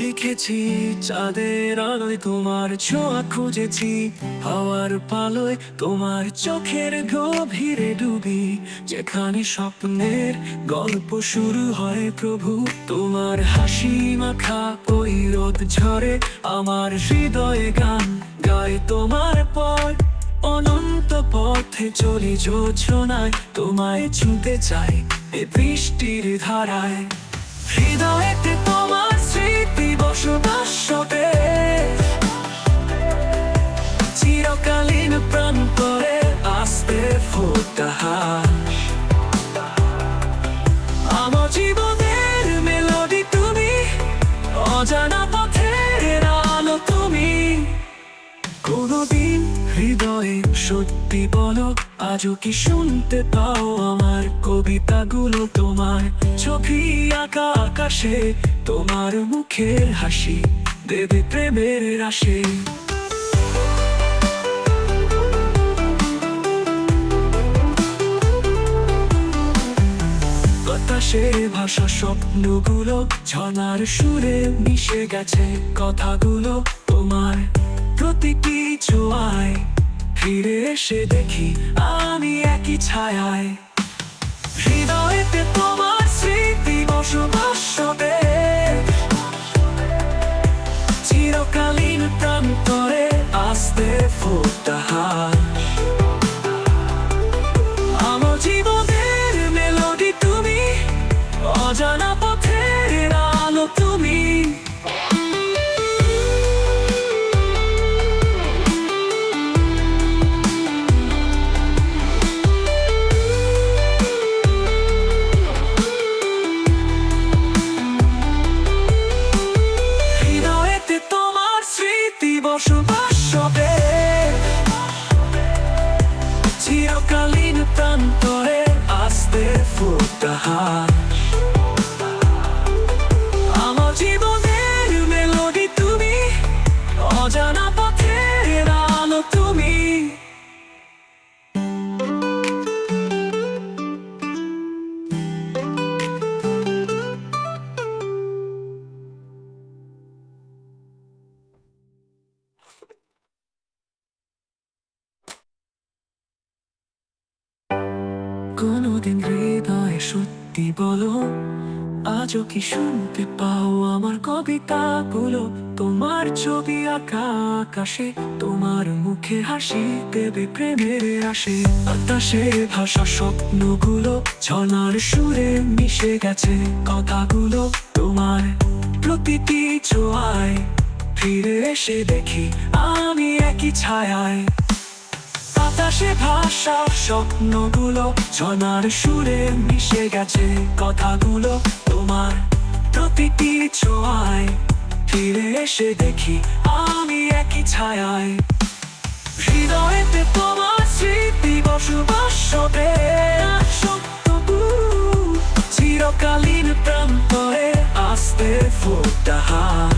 লিখেছি চাঁদের আলোয় তোমার ছোঁয়া খুঁজেছি, হাওয়ার পালোয় তোমার চোখের গভীরে ডুবি, যেখানে স্বপ্নের গল্প শুরু হয় প্রভু। তোমার হাসি মাখা ওই রোদ ঝরে আমার হৃদয়ে গান গায় তোমার পথ, অনন্ত পথে চলি জোছনায়, তোমায় ছুঁতে চাই এ বৃষ্টির ধারায়। হৃদয়েতে তোমার স্মৃতি বসবাস করে, চিরকালীন প্রান্তরে আস্তে ফোটা হাস। আমার জীবনের মেলোডি তুমি, অজানা পথের আলো তুমি। কোনদিন হৃদয়ে সত্যি বলো, আজও কি শুনতে পাও আমার কবিতাগুলো? তোমার ছবি আঁকা আকাশে, তোমার মুখের হাসি দেবে প্রেমের রাশে। বাতাসে ভাষা স্বপ্নগুলো ঝর্ণার সুরে মিশে গেছে কথাগুলো তোমার প্রতিটি ছোঁয়ায়। ফিরে এসে দেখি আমি একই ছায়ায়, হৃদয়েতে তোমার স্মৃতি বসবাস করে, চিরকালীন প্রান্তরে আস্তে ফোটা হাস। আমার জীবনের মেলোডি তুমি, অজানা পথের আলো তুমি। হৃদয়েতে তোমার স্মৃতি বসবাস করে, চিরকালীন প্রান্তরে আস্তে ফোটা হাস। আমার জীবনের মেলোডি তুমি, অজানা পথের আলো তুমি। কোনদিন হৃদয়ে সত্যি বলো, আজও কি শুনতে পাও আমার কবিতাগুলো? তোমার ছবি আঁকা আকাশে, তোমার মুখে হাসি দেবে প্রেমের আসে। বাতাসে ভাষা স্বপ্নগুলো ঝর্ণার সুরে মিশে গেছে কথাগুলো তোমার প্রতিটি ছোঁয়ায়। ফিরে এসে দেখি আমি একই ছায়ায়, বাতাসে ভাষা স্বপ্নগুলো ঝর্ণার সুরে মিশে গেছে কথাগুলো তোমার প্রতিটি ছোঁয়ায়। ফিরে এসে দেখি আমি একই ছায়ায়, হৃদয়েতে তোমার স্মৃতি বসবাস করে, চিরকালীন প্রান্তরে আস্তে ফোটা হাস।